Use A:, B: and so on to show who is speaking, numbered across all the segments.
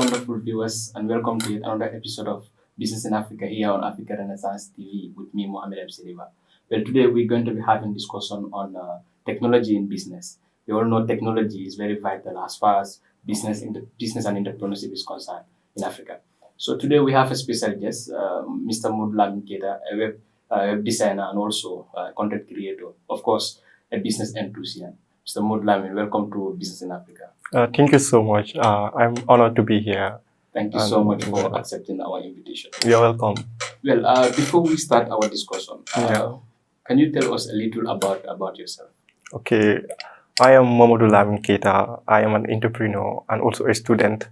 A: wonderful viewers, and welcome to yet another episode of Business in Africa here on Africa Renaissance TV with me, Mohamed M. Siliva. Well, today we're going to be having discussion on technology in business. We all know technology is very vital as far as business and entrepreneurship is concerned in Africa. So today we have a special guest, Mr. Mudlam Keta, a web designer and also a content creator, of course, a business enthusiast. Mr. Mudlam, welcome to Business in Africa.
B: Thank you so much. I'm honored to be here.
A: Thank you so much for accepting our invitation.
B: You're welcome.
A: Well, before we start our discussion, can you tell us a little about yourself?
B: Okay, I am Mamadou Lamin Keita. I am an entrepreneur and also a student,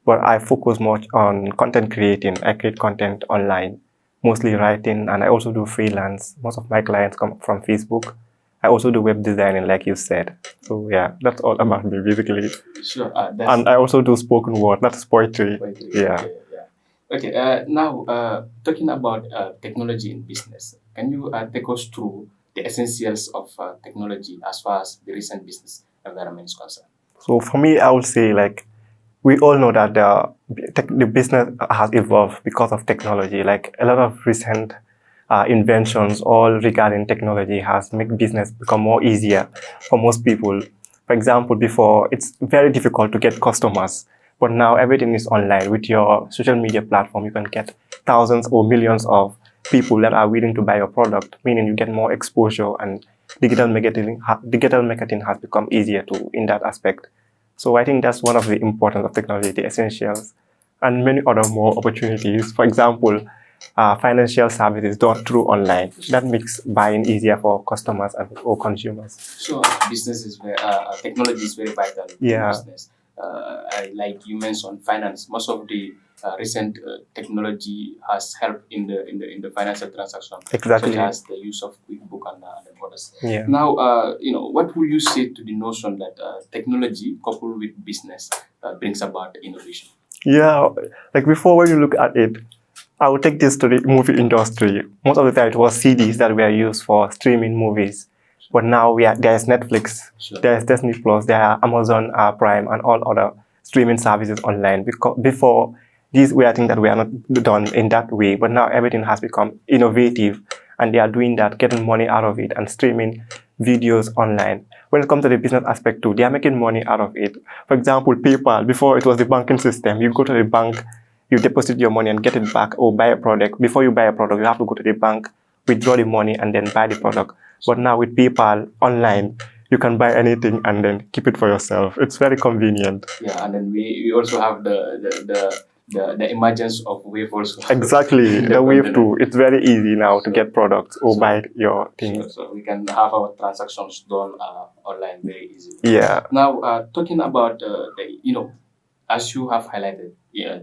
B: but I focus much on content creating. I create content online, mostly writing, and I also do freelance. Most of my clients come from Facebook. I also do web designing, like you said. So yeah, that's all about me, basically.
A: Sure.
B: And I also do spoken word, not poetry. Yeah.
A: Okay. Now, talking about technology in business, can you take us through the essentials of technology as far as the recent business environment is concerned?
B: So for me, I would say like we all know that the business has evolved because of technology. Like a lot of recent inventions all regarding technology has made business become more easier for most people. For example, before it's very difficult to get customers, but now everything is online. With your social media platform, you can get thousands or millions of people that are willing to buy your product, meaning you get more exposure, and digital marketing has become easier too in that aspect. So I think that's one of the importance of technology, the essentials, and many other more opportunities. For example, financial services done through online. That makes buying easier for customers and or consumers.
A: So business is technology is very vital in business. Like you mentioned, finance. Most of the recent technology has helped in the financial transaction,
B: exactly,
A: such as the use of QuickBook and others.
B: Yeah.
A: Now, what will you say to the notion that technology coupled with business brings about innovation?
B: Yeah, like before, when you look at it, I will take this to the movie industry. Most of the time, it was CDs that were used for streaming movies. But now there's Netflix, there's Disney Plus, there are Amazon Prime, and all other streaming services online. Because before, these were things that were not done in that way. But now everything has become innovative, and they are doing that, getting money out of it, and streaming videos online. When it comes to the business aspect too, they are making money out of it. For example, PayPal, before it was the banking system. You go to the bank, you deposit your money and get it back, or buy a product. Before you buy a product, you have to go to the bank, withdraw the money, and then buy the product. But now with PayPal online, you can buy anything and then keep it for yourself. It's very convenient.
A: Yeah, and then we also have the emergence of Wave also.
B: Exactly, the Wave too. It's very easy now to get products or buy your things.
A: So we can have our transactions done online very easily.
B: Yeah.
A: Now, talking about as you have highlighted,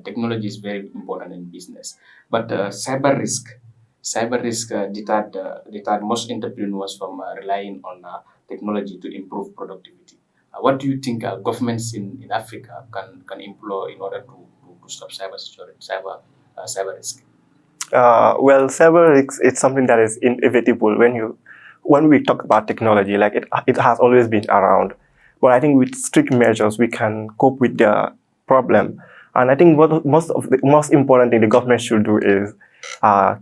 A: technology is very important in business, but cyber risk deterred most entrepreneurs from relying on technology to improve productivity. What do you think governments in Africa can employ in order to stop cyber risk?
B: Well, cyber risk, it's something that is inevitable when we talk about technology. Like it has always been around, but I think with strict measures we can cope with the problem. And I think what most important thing the government should do is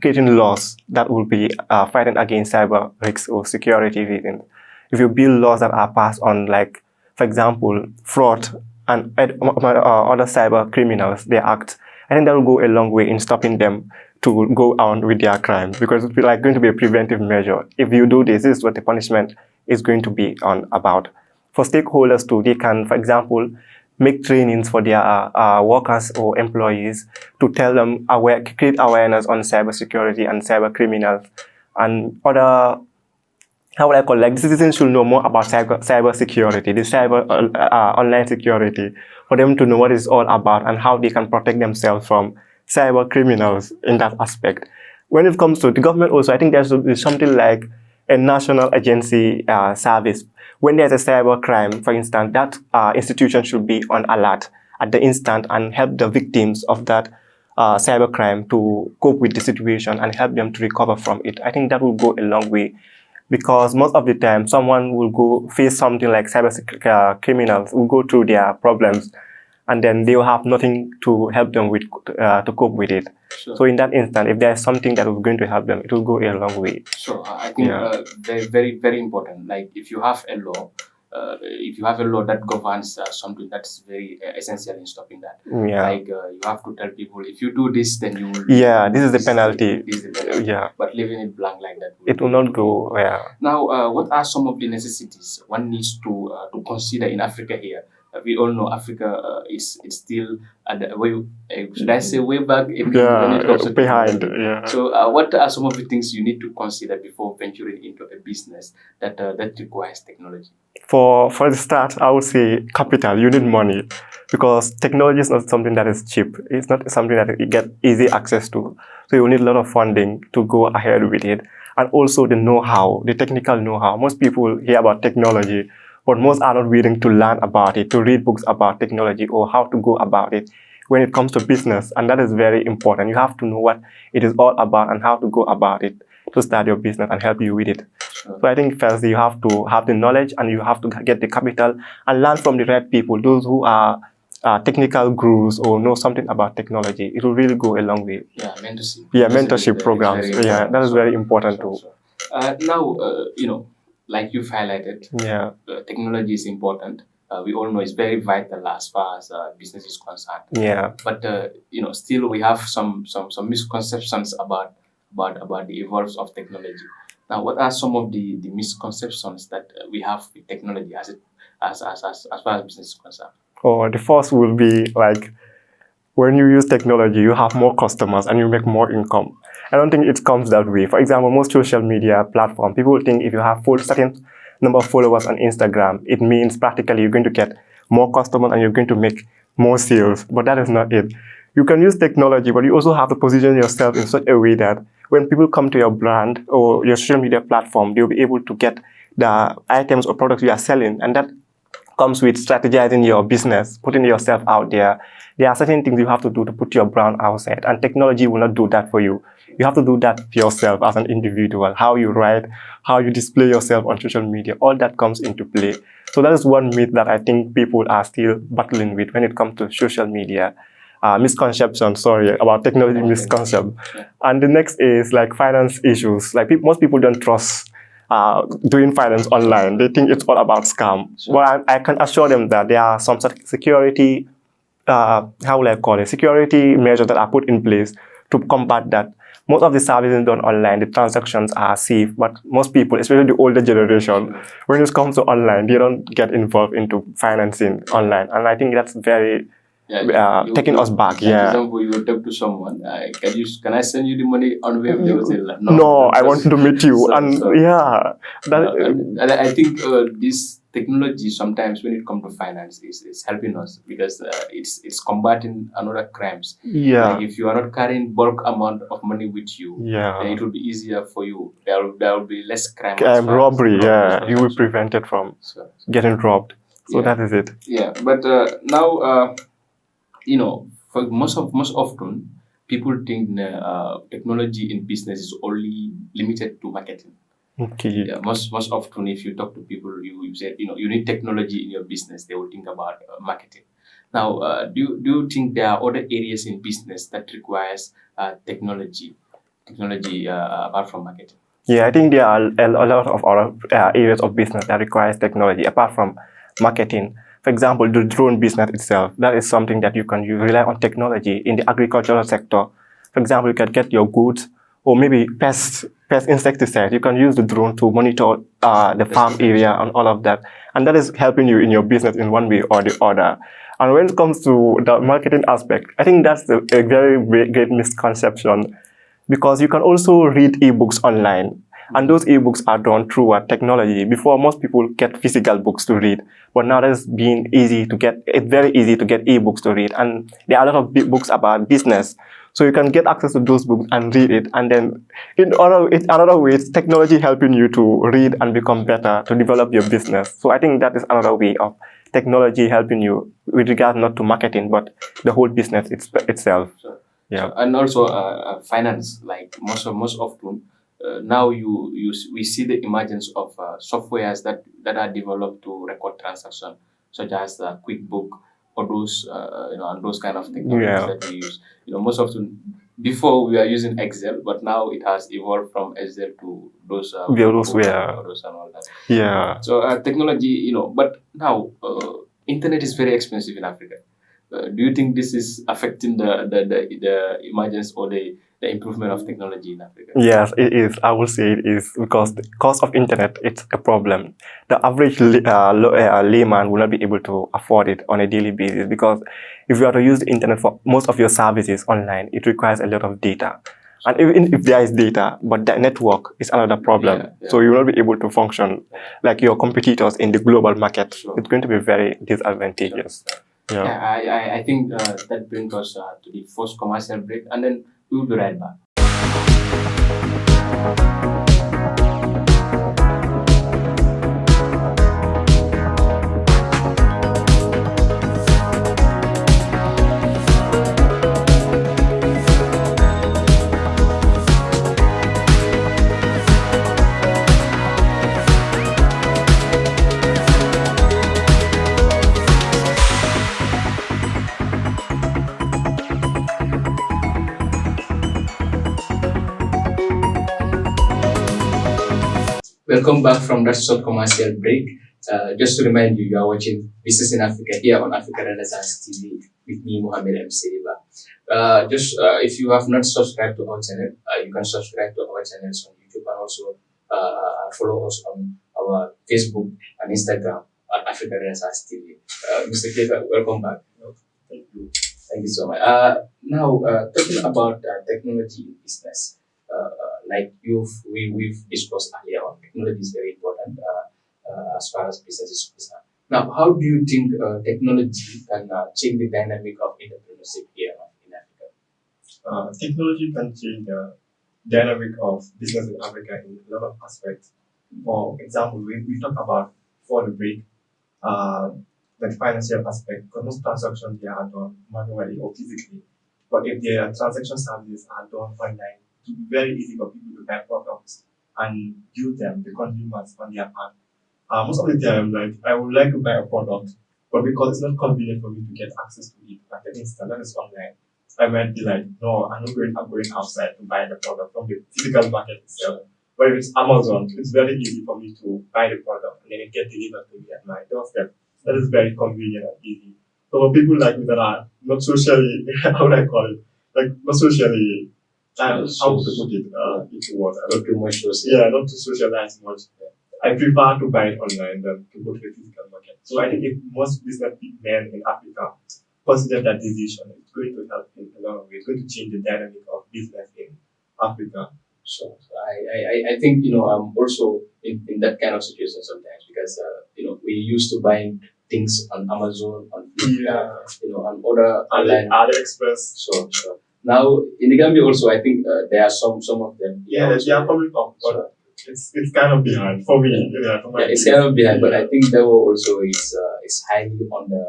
B: creating laws that will be fighting against cyber risks or security reasons. If you build laws that are passed on, like, for example, fraud and other cyber criminals, they act, I think that will go a long way in stopping them to go on with their crimes, because it's like going to be a preventive measure. If you do this is what the punishment is going to be on about. For stakeholders too, they can, for example, make trainings for their workers or employees to tell them, create awareness on cybersecurity and cyber criminals and other, how would I call it? Like, the citizens should know more about cyber security, the cyber online security, for them to know what it's all about and how they can protect themselves from cyber criminals in that aspect. When it comes to the government also, I think there's something like a national agency service. When there's a cyber crime, for instance, that institution should be on alert at the instant and help the victims of that cyber crime to cope with the situation and help them to recover from it. I think that will go a long way, because most of the time someone will go face something like cyber criminals will go through their problems and then they will have nothing to help them with to cope with it.
A: Sure.
B: So in that instant, if there's something that is going to help them, it will go a long way.
A: So I think very, very, very important. Like if you have a law, that governs something, that's very essential in stopping that. Like you have to tell people, if you do this, then you will.
B: Yeah, this is the penalty.
A: This is the penalty.
B: Yeah.
A: But leaving it blank like that,
B: it will not go. Yeah.
A: Now, what are some of the necessities one needs to consider in Africa here? We all know Africa is still at the way, should I say way back when it comes to
B: behind.
A: technology.
B: Yeah.
A: So, what are some of the things you need to consider before venturing into a business that requires technology?
B: For the start, I would say capital. You need money because technology is not something that is cheap. It's not something that you get easy access to. So you need a lot of funding to go ahead with it, and also the know-how, the technical know-how. Most people hear about technology, but most are not willing to learn about it, to read books about technology or how to go about it when it comes to business. And that is very important. You have to know what it is all about and how to go about it to start your business and help you with it. So I think first you have to have the knowledge and you have to get the capital and learn from the right people, those who are technical gurus or know something about technology. It will really go a long way.
A: Yeah, mentorship.
B: Yeah, mentorship programs. Yeah, that is very important too.
A: Now, like you've highlighted, technology is important. We all know it's very vital as far as business is concerned.
B: Yeah.
A: But still we have some misconceptions about the evolves of technology. Now, what are some of the misconceptions that we have with technology as far as business is concerned?
B: Oh, the first will be like, when you use technology, you have more customers and you make more income. I don't think it comes that way. For example, most social media platforms, people think if you have a certain number of followers on Instagram, it means practically you're going to get more customers and you're going to make more sales. But that is not it. You can use technology, but you also have to position yourself in such a way that when people come to your brand or your social media platform, they'll be able to get the items or products you are selling. And that comes with strategizing your business, putting yourself out there. There are certain things you have to do to put your brand outside, and technology will not do that for you. You have to do that yourself as an individual. How you write, how you display yourself on social media, all that comes into play. So that is one myth that I think people are still battling with when it comes to social media. Misconception, about technology misconception. And the next is like finance issues. Like most people don't trust doing finance online. They think it's all about scam. But I can assure them that there are some security, security measures that are put in place to combat that. Most of the services done online, the transactions are safe, but most people, especially the older generation, when it comes to online, they don't get involved into financing online. And I think that's very taking us back.
A: For example, you will talk to someone, can I send you the money on web? They will say, no,
B: I want to meet you.
A: I think this technology sometimes when it comes to finance is helping us because it's combating another crimes.
B: Yeah.
A: Like if you are not carrying bulk amount of money with you, then it will be easier for you. There will be less crime.
B: Robbery, you will be prevented from getting robbed. So that is it.
A: Yeah, but now for most often people think technology in business is only limited to marketing.
B: Okay.
A: Yeah, most often, if you talk to people, you say you need technology in your business. They will think about marketing. Now, do you think there are other areas in business that requires technology apart from marketing?
B: Yeah, I think there are a lot of other areas of business that requires technology apart from marketing. For example, the drone business itself, that is something that you can rely on technology in the agricultural sector. For example, you can get your goods or maybe pest insecticide. You can use the drone to monitor the farm area and all of that. And that is helping you in your business in one way or the other. And when it comes to the marketing aspect, I think that's a very great misconception because you can also read ebooks online. And those ebooks are done through technology. Before, most people get physical books to read, but now it's been easy to get. It's very easy to get ebooks to read, and there are a lot of books about business. So you can get access to those books and read it. And then, in other ways, technology helping you to read and become better to develop your business. So I think that is another way of technology helping you with regard not to marketing, but the whole business itself.
A: Sure.
B: Yeah,
A: and also finance. Like most often. Now we see the emergence of softwares that are developed to record transactions, such as QuickBook or those and those kind of technologies
B: Yeah.
A: that we use. Most often before we are using Excel, but now it has evolved from Excel to those
B: Those
A: code
B: were,
A: or those and all that.
B: yeah.
A: So technology, but now internet is very expensive in Africa. Do you think this is affecting the emergence or the improvement of technology in Africa?
B: Yes, it is. I will say it is because the cost of internet it's a problem. The average layman will not be able to afford it on a daily basis because if you are to use the internet for most of your services online, it requires a lot of data. And even if there is data, but the network is another problem.
A: Yeah.
B: So you will not be able to function like your competitors in the global market.
A: Sure.
B: It's going to be very disadvantageous.
A: Sure. Yeah, I think that brings us to the first commercial break, and then we will be right back. Welcome back from that short commercial break. Just to remind you, you are watching Business in Africa here on Africa Renaissance TV with me, Mohammed M. Seriba. If you have not subscribed to our channel, you can subscribe to our channels on YouTube and also follow us on our Facebook and Instagram at Africa Renaissance TV. Mr. Keka, welcome back.
B: Thank you.
A: Thank you so much. Now, talking about technology in business, like we've discussed earlier on, technology is very important as far as business is concerned. Now, how do you think technology can change the dynamic of entrepreneurship here in Africa?
B: Technology can change the dynamic of business in Africa in a lot of aspects. For example, we talk about for the break, the financial aspect, because most transactions here are done manually or physically. But if their transaction services are done online, it will be very easy for people to buy products and use them, the consumers on their part. Most of the time, like I would like to buy a product, but because it's not convenient for me to get access to it at the instant, that is online, I might be like, no, I'm going outside to buy the product from the physical market itself. But if it's Amazon, it's very easy for me to buy the product and then it get delivered to me at my doorstep. That is very convenient and easy. So for people like me that are not socially, how would I call it? Like not socially, how to put it into words?
A: Not too much social.
B: Yeah, not to socialize much. I prefer to buy it online than to go to the physical market. So I think if most business men in Africa consider that decision, it's going to help in a lot of ways. It's going to change the dynamic of business in Africa.
A: So I think I'm also in that kind of situation sometimes because we used to buying things on Amazon, on on other online
B: AliExpress.
A: So now in the Gambia also I think there are some of them.
B: Yeah, they are coming up, but it's kind of behind for me.
A: It's kind of behind, but I think that also is highly on the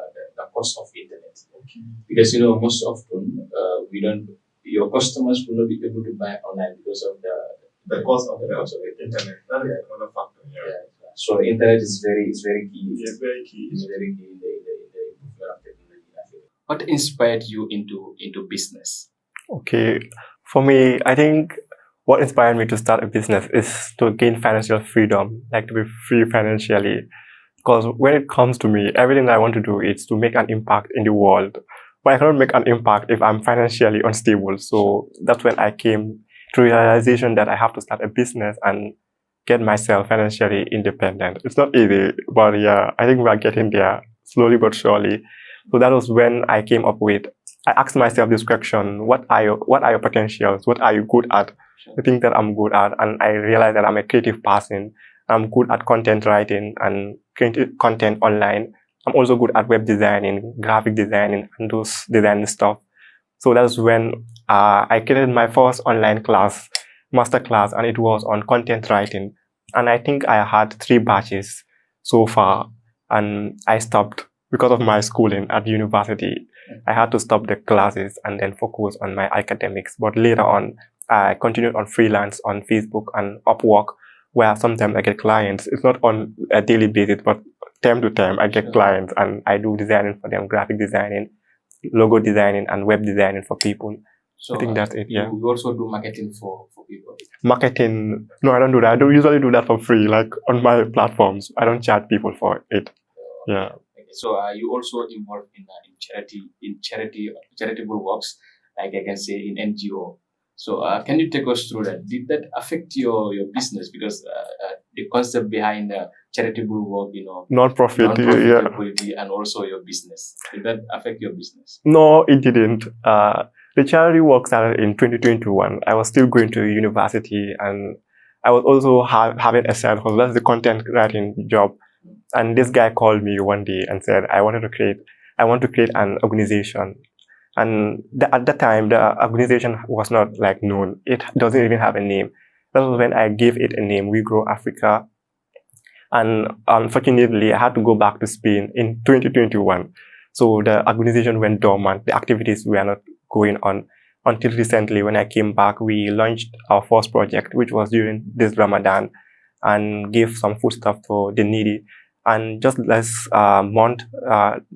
A: cost of internet.
B: Okay.
A: Because most often we don't. Your customers will not be able to buy online because of the cost of the
B: internet. That is another factor. Yeah.
A: So internet is very key.
B: It's very key.
A: It's very key in the improvement of technology. What inspired you into business? Okay, for me, I think what inspired me to start a business is to gain financial freedom, like to be free financially. Because when it comes to me, everything I want to do is to make an impact in the world. But I cannot make an impact if I'm financially unstable. So that's when I came to realization that I have to start a business and get myself financially independent. It's not easy, but yeah, I think we're getting there slowly but surely. So that was when I came up with, I asked myself this question, what are your potentials? What are you good at? The things that I'm good at. And I realized that I'm a creative person. I'm good at content writing and creating content online. I'm also good at web designing, graphic designing, and those design stuff. So that's when I created my first online class, master class, and it was on content writing. And I think I had 3 batches so far, and I stopped because of my schooling at university. I had to stop the classes and then focus on my academics. But later on, I continued on freelance on Facebook and Upwork, where sometimes I get clients. It's not on a daily basis, but
B: time to time, I get clients and I do designing for them, graphic designing, logo designing, and web designing for people.
A: So
B: I think that's it. Yeah.
A: You also do marketing for people.
B: Marketing? No, I don't do that. I don't usually do that for free. Like on my platforms, I don't charge people for it. Yeah.
A: Okay. So you also involved in charitable works, like I can say in NGO. So can you take us through that? Did that affect your business? Because the concept behind charitable work,
B: Non-profit,
A: non-profit
B: yeah.
A: equality, and also your business. Did that affect your business?
B: No, it didn't. The charity work started in 2021. I was still going to university, and I was also having a side hustle. That's the content writing job. And this guy called me one day and said, I want to create an organization. And at that time, the organization was not like known. It doesn't even have a name. That was when I gave it a name, We Grow Africa. And unfortunately, I had to go back to Spain in 2021. So the organization went dormant. The activities were not going on until recently. When I came back, we launched our first project, which was during this Ramadan, and gave some food stuff for the needy. And just last month,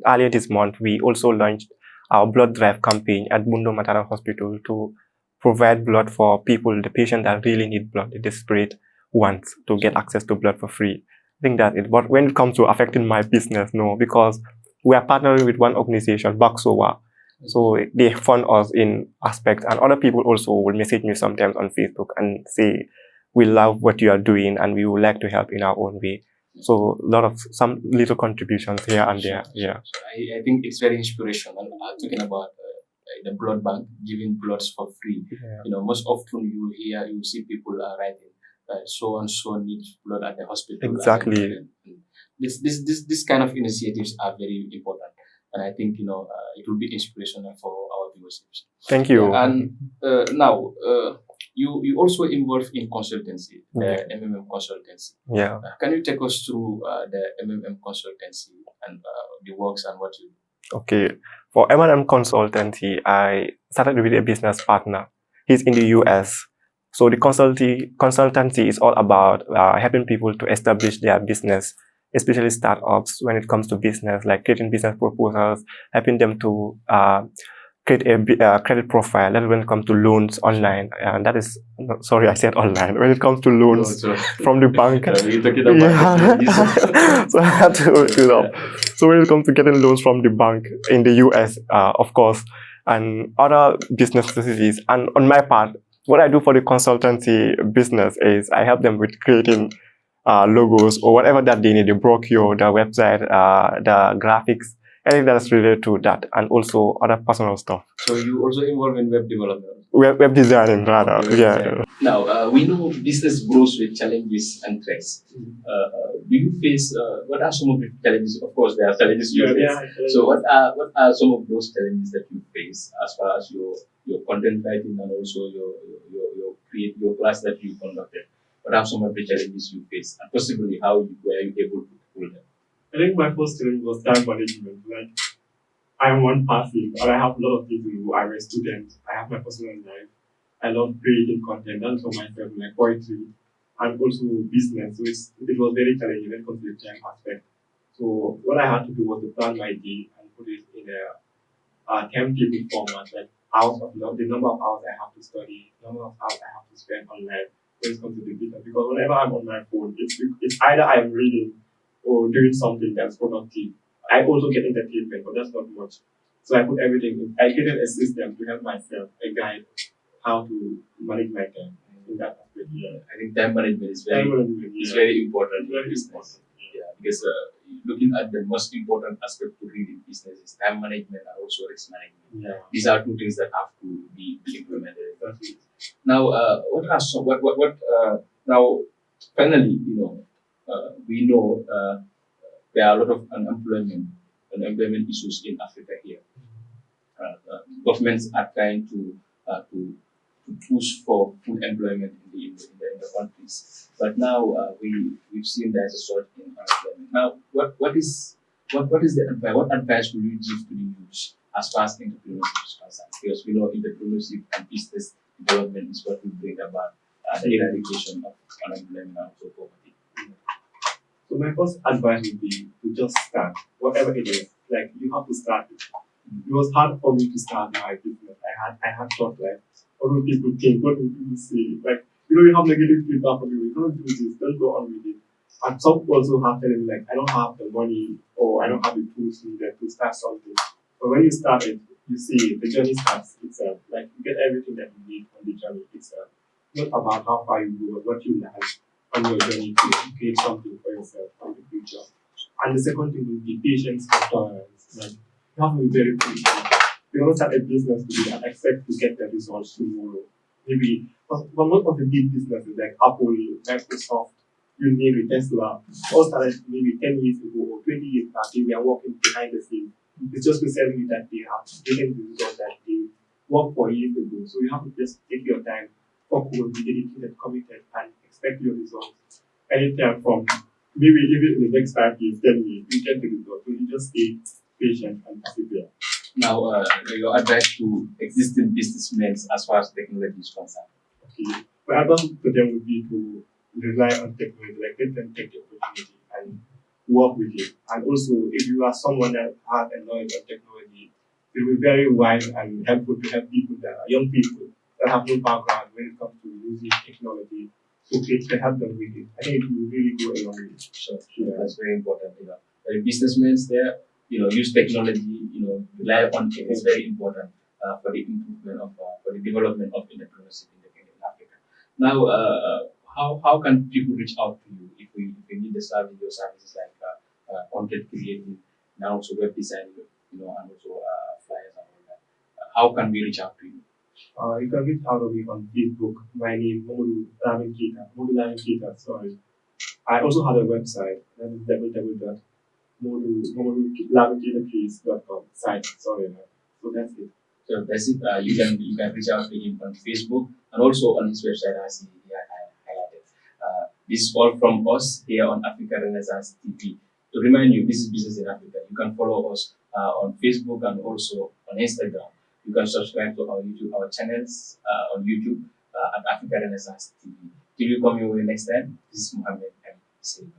B: earlier this month, we also launched our blood drive campaign at Mundo Maternal Hospital to provide blood for people, the patients that really need blood, the desperate ones, to get access to blood for free. I think that's it. But when it comes to affecting my business, no, because we are partnering with one organization, Baksowa. So they fund us in aspects, and other people also will message me sometimes on Facebook and say, we love what you are doing and we would like to help in our own way. So some little contributions here and there. Yeah.
A: So I think it's very inspirational. Talking about the blood bank, giving bloods for free.
B: Yeah.
A: Most often you see people writing, so and so needs blood at the hospital.
B: Exactly.
A: And this kind of initiatives are very important, and I think it will be inspirational for our viewers.
B: Thank you.
A: Yeah, and now you also involved in consultancy, the MMM consultancy.
B: Yeah.
A: Can you take us through the MMM consultancy and the works and what you do?
B: Okay. For M&M Consultancy, I started with a business partner. He's in the US. So the consultancy is all about helping people to establish their business, especially startups when it comes to business, like creating business proposals, helping them to create a credit profile. That when it comes to loans online, and that is, sorry, I said online. When it comes to loans from the bank, so I had to look it up. So when it comes to getting loans from the bank in the US, of course, and other business necessities. And on my part, what I do for the consultancy business is I help them with creating logos or whatever that they need, the brochure, the website, the graphics, anything that's related to that, and also other personal stuff.
A: So you also involved in web development?
B: Web designing, rather.
A: Okay,
B: yeah.
A: Design. Now, we know business grows with challenges and threats. Do you face, what are some of the challenges? Of course, there are challenges you face. So what are some of those challenges that you face as far as your content writing and also your class that you conducted? What are some of the challenges you face, and possibly were you able to pull them?
C: I think my first challenge was time management. Like, I'm one person, but I have a lot of things to do. I'm a student. I have my personal life. I love creating content, and for myself, like poetry, and also business. So it was very challenging when it comes to the time aspect. So what I had to do was to plan my day and put it in a timetable format, like the number of hours I have to study, number of hours I have to spend online when it comes to the business. Because whenever I'm on my phone, it's either I'm reading or doing something that's productive. I also get entertainment, but that's not much. So I put everything in. I created a system to help myself, a guide, how to manage my time in that aspect.
A: Yeah. I think time management is very important.
C: Very important.
A: Yeah, because looking at the most important aspect to read in business is time management and also risk management.
C: Yeah.
A: These are two things that have to be implemented.
C: Exactly.
A: Now, now finally, we know there are a lot of unemployment issues in Africa here. Governments are trying to push for full employment in the countries, but now we've seen there's a surge in unemployment. Now, what is the advice? What advice will you give to the youth as far as entrepreneurship is concerned? Because we know entrepreneurship and business development is what will bring about the eradication of unemployment and also poverty.
C: So my first advice would be to just start, whatever it is. Like you have to start it. It was hard for me to start my business. I had thought like, what will people think? What will people say? Like, you have negative feedback from you. You can't do this. Don't go on with it. And some also have telling me like, I don't have the money or I don't have the tools needed to start something. But when you start it, you see the journey starts itself. Like you get everything that you need on the journey itself. Not about how far you go, but what you learn on your journey to create something for yourself in the future. And the second thing will be patience and tolerance. Like you have to be very patient. You don't start a business today and expect to get the results tomorrow. Maybe but most of the big businesses like Apple, Microsoft, you name it, Tesla, all started maybe 10 years ago or 20 years back. They were working behind the scenes. It's just recently that they have getting the results that they worked for years ago. So you have to just take your time, focus, be dedicated, committed, and expect your results. Anytime from maybe even in the next 5 years, 10 years, you get the results. So you just stay patient and persevere.
A: Now, your advice to existing businessmen as far as technology is concerned.
C: Okay. My advice to them would be to rely on technology, like let them take the opportunity and work with it. And also, if you are someone that has a knowledge of technology, it will be very wise and helpful to help people that are young people that have no background when it comes to using technology to help them with it. I think it will really go a long way.
A: Sure. That's very important. The businessmen there, use technology, rely on it is very important for the improvement of, for the development of entrepreneurship in Africa. Now, how can people reach out to you if we need the service, your services like content creating, and also web design, and also flyers and all that? How can we reach out to you?
C: You can reach out to me on Facebook. My name Modu Lamin Kita, sorry. I also have a website, that is www.modulaminkitakeys.com site, sorry. So that's it.
A: So that's it. You can reach out to him on Facebook and also on his website as he highlighted. This is all from us here on Africa Renaissance TV. To remind you, this is Business in Africa. You can follow us on Facebook and also on Instagram. You can subscribe to our channels on YouTube at Africa Renaissance TV. Till you come your way next time, this is Mohammed M. Silva.